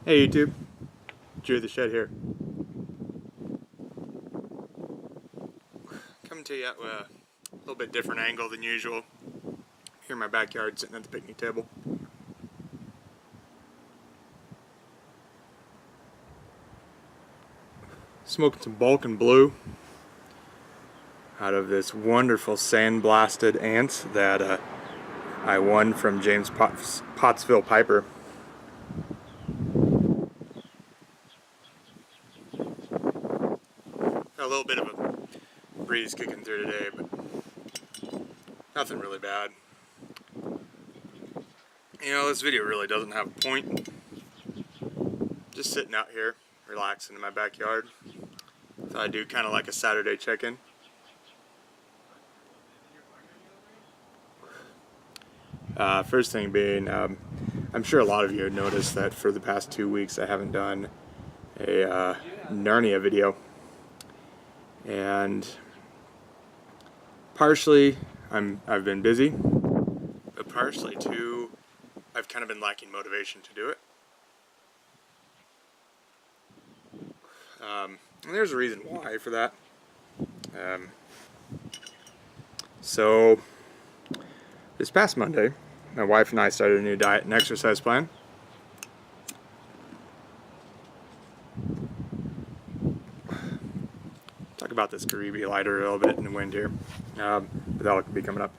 Hey YouTube, Drew the Shed here. Coming to you at a little bit different angle than usual. Here in my backyard, sitting at the picnic table. Smoking some Balkan Blue out of this wonderful sand-blasted ant that I won from James Pottsville Piper. Got a little bit of a breeze kicking through today, but nothing really bad. You know, this video really doesn't have a point. Just sitting out here, relaxing in my backyard. Thought I'd do kind of like a Saturday check-in. First thing being, I'm sure a lot of you have noticed that for the past 2 weeks I haven't done a Narnia video. And partially I've been busy, but partially too I've kind of been lacking motivation to do it. And there's a reason why for that. So this past Monday, my wife and I started a new diet and exercise plan. Talk about this Caribe lighter a little bit in the wind here, but that'll be coming up.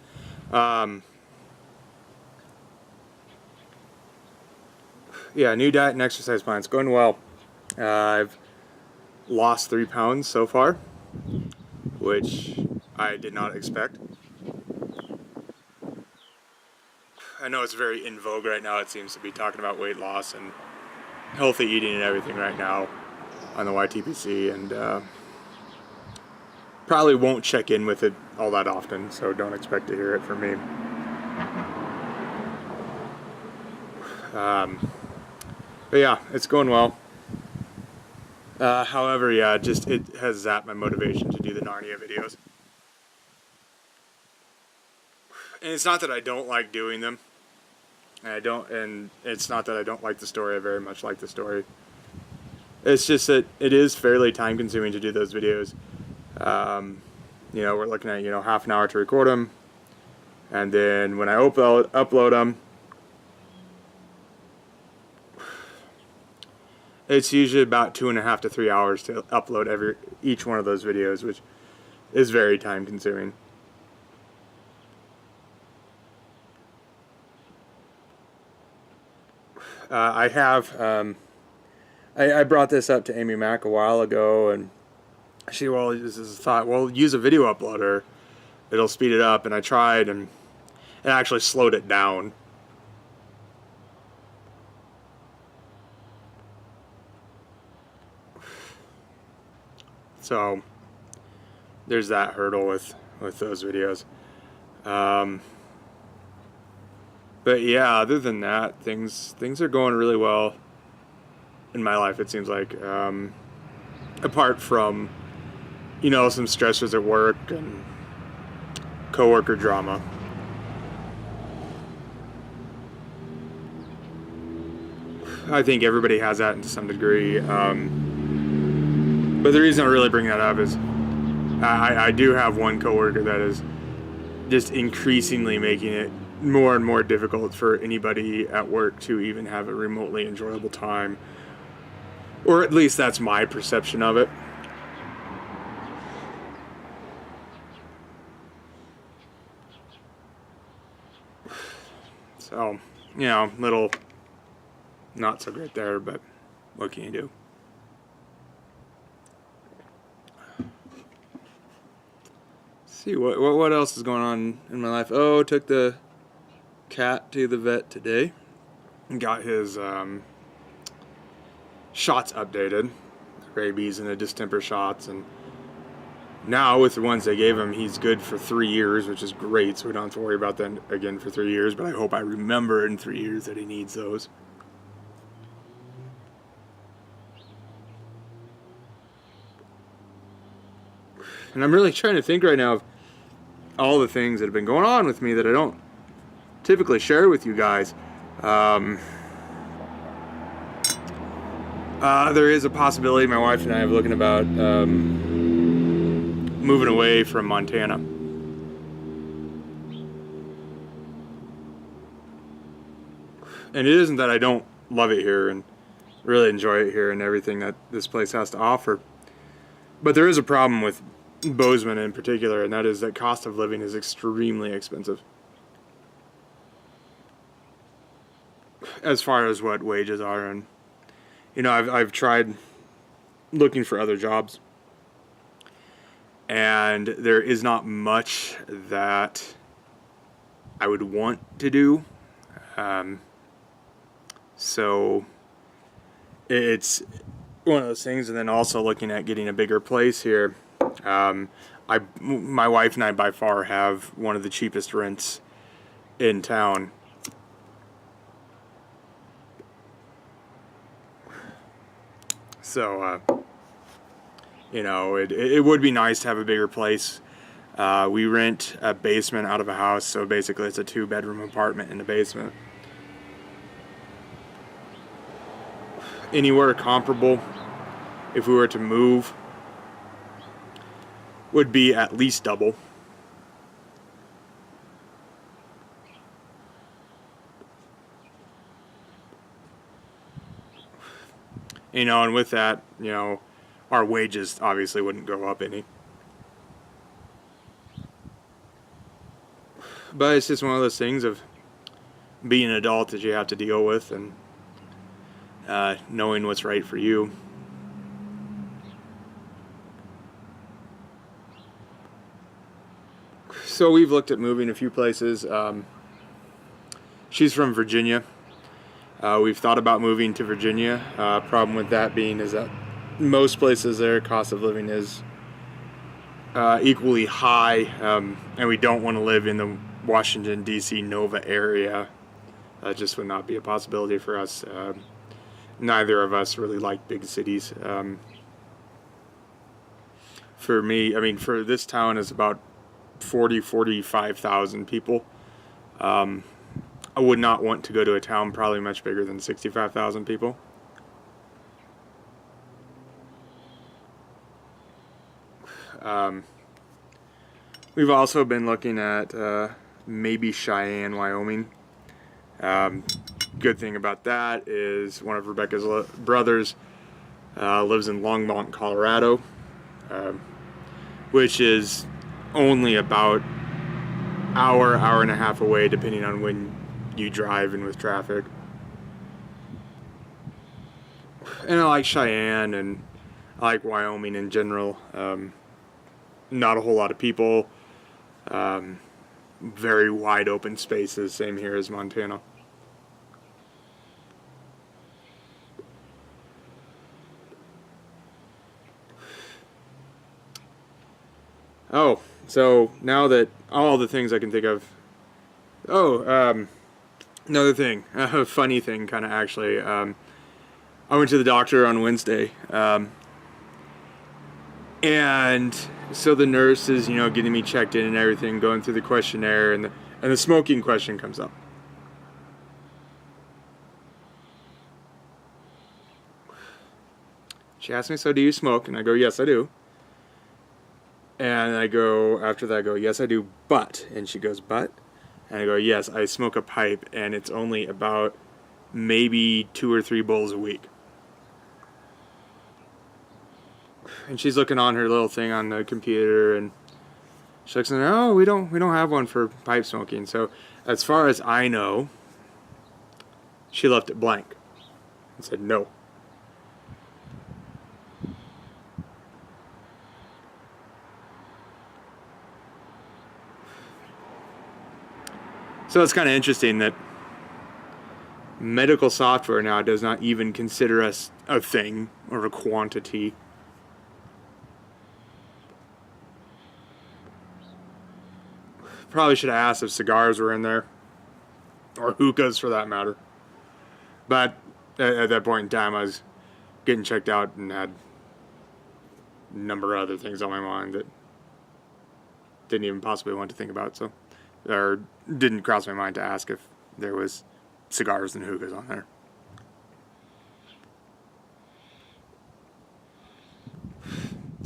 Yeah, new diet and exercise plan. It's going well. I've lost 3 pounds so far, which I did not expect. I know it's very in vogue right now. It seems to be talking about weight loss and healthy eating and everything right now on the YTPC, and probably won't check in with it all that often, so don't expect to hear it from me. But yeah, it's going well. However, yeah, it has zapped my motivation to do the Narnia videos. And it's not that I don't like doing them. And it's not that I don't like the story. I very much like the story. It's just that it is fairly time consuming to do those videos. You know, we're looking at, half an hour to record them. And then when I upload them, it's usually about 2.5 to 3 hours to upload each one of those videos, which is very time consuming. I brought this up to Amy Mack a while ago, and she thought, well, use a video uploader, it'll speed it up, and I tried, and it actually slowed it down. So there's that hurdle with those videos. But yeah, other than that, things are going really well in my life, it seems like. Apart from, some stressors at work and coworker drama. I think everybody has that to some degree. But the reason I really bring that up is I do have one coworker that is just increasingly making it more and more difficult for anybody at work to even have a remotely enjoyable time. Or at least that's my perception of it. So, little not so great there, but what can you do? See what else is going on in my life. Oh, took the cat to the vet today and got his shots updated, rabies and the distemper shots, and now with the ones they gave him, he's good for 3 years, which is great, so we don't have to worry about that again for 3 years, but I hope I remember in 3 years that he needs those. And I'm really trying to think right now of all the things that have been going on with me that I don't typically share with you guys. There is a possibility. My wife and I are looking about moving away from Montana. And it isn't that I don't love it here and really enjoy it here and everything that this place has to offer. But there is a problem with Bozeman in particular, and that is that cost of living is extremely expensive. As far as what wages are, and I've tried looking for other jobs, and there is not much that I would want to do. So it's one of those things, and then also looking at getting a bigger place here. My wife and I by far have one of the cheapest rents in town. So, it would be nice to have a bigger place. We rent a basement out of a house, so basically it's a 2-bedroom apartment in the basement. Anywhere comparable, if we were to move, would be at least double. And with that, our wages obviously wouldn't go up any. But it's just one of those things of being an adult that you have to deal with, and knowing what's right for you. So we've looked at moving a few places. She's from Virginia. We've thought about moving to Virginia. Problem with that being is that most places there, cost of living is equally high, and we don't want to live in the Washington, D.C., Nova area. That just would not be a possibility for us. Neither of us really like big cities. For me, for this town is about 45,000 people. I would not want to go to a town probably much bigger than 65,000 people. We've also been looking at maybe Cheyenne, Wyoming. Good thing about that is one of Rebecca's brothers lives in Longmont, Colorado, which is only about hour and a half away, depending on when you drive and with traffic. And I like Cheyenne, and I like Wyoming in general. Not a whole lot of people. Very wide open spaces, same here as Montana. Oh, so now that all the things I can think of. Another thing, a funny thing, kind of actually. I went to the doctor on Wednesday, and so the nurse is, getting me checked in and everything, going through the questionnaire, and the smoking question comes up. She asked me, "So do you smoke?" And I go, "Yes, I do." And after that I go, "Yes, I do, but," and she goes, "But?" And I go, "Yes, I smoke a pipe, and it's only about maybe 2 or 3 bowls a week." And she's looking on her little thing on the computer, and she looks and, "Oh, we don't have one for pipe smoking." So as far as I know, she left it blank and said no. So it's kind of interesting that medical software now does not even consider us a thing or a quantity. Probably should have asked if cigars were in there, or hookahs for that matter. But at that point in time, I was getting checked out and had a number of other things on my mind that didn't even possibly want to think about. So, or didn't cross my mind to ask if there was cigars and hookahs on there.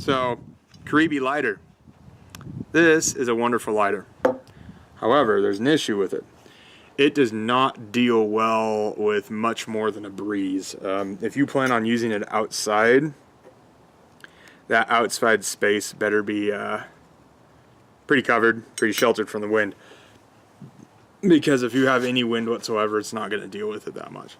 So, Karibi lighter. This is a wonderful lighter. However, there's an issue with it. It does not deal well with much more than a breeze. If you plan on using it outside, that outside space better be pretty covered, pretty sheltered from the wind. Because if you have any wind whatsoever, it's not going to deal with it that much.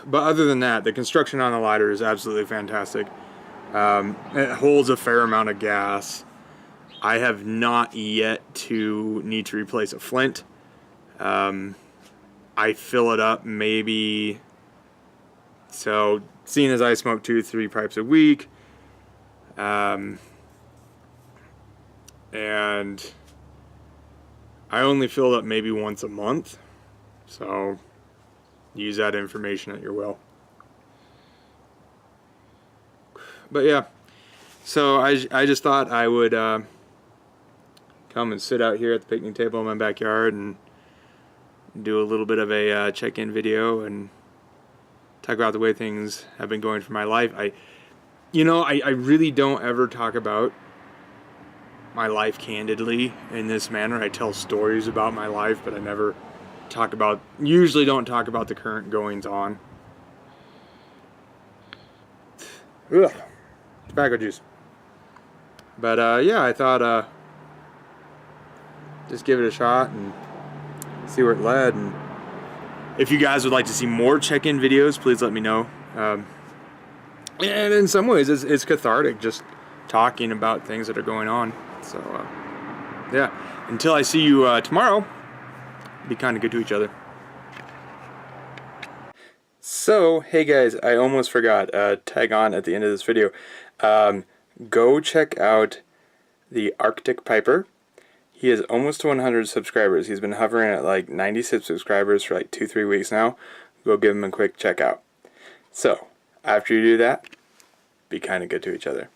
But other than that, the construction on the lighter is absolutely fantastic. It holds a fair amount of gas. I have not yet to need to replace a flint. I fill it up maybe, so seeing as I smoke 2-3 pipes a week, and I only fill it up maybe once a month, so use that information at your will. But yeah, so I just thought I would come and sit out here at the picnic table in my backyard and do a little bit of a check-in video and talk about the way things have been going for my life. I really don't ever talk about my life candidly in this manner. I tell stories about my life, but I never usually don't talk about the current goings on. Ugh, tobacco juice. But yeah, I thought just give it a shot and see where it led. And if you guys would like to see more check-in videos, please let me know. And in some ways, it's cathartic just talking about things that are going on. So yeah, until I see you tomorrow, be kind of good to each other. So, hey guys, I almost forgot, tag on at the end of this video. Go check out the Arctic Piper. He is almost to 100 subscribers. He's been hovering at like 96 subscribers for like 2-3 weeks now. Go give him a quick check out. So, after you do that, be kind of good to each other.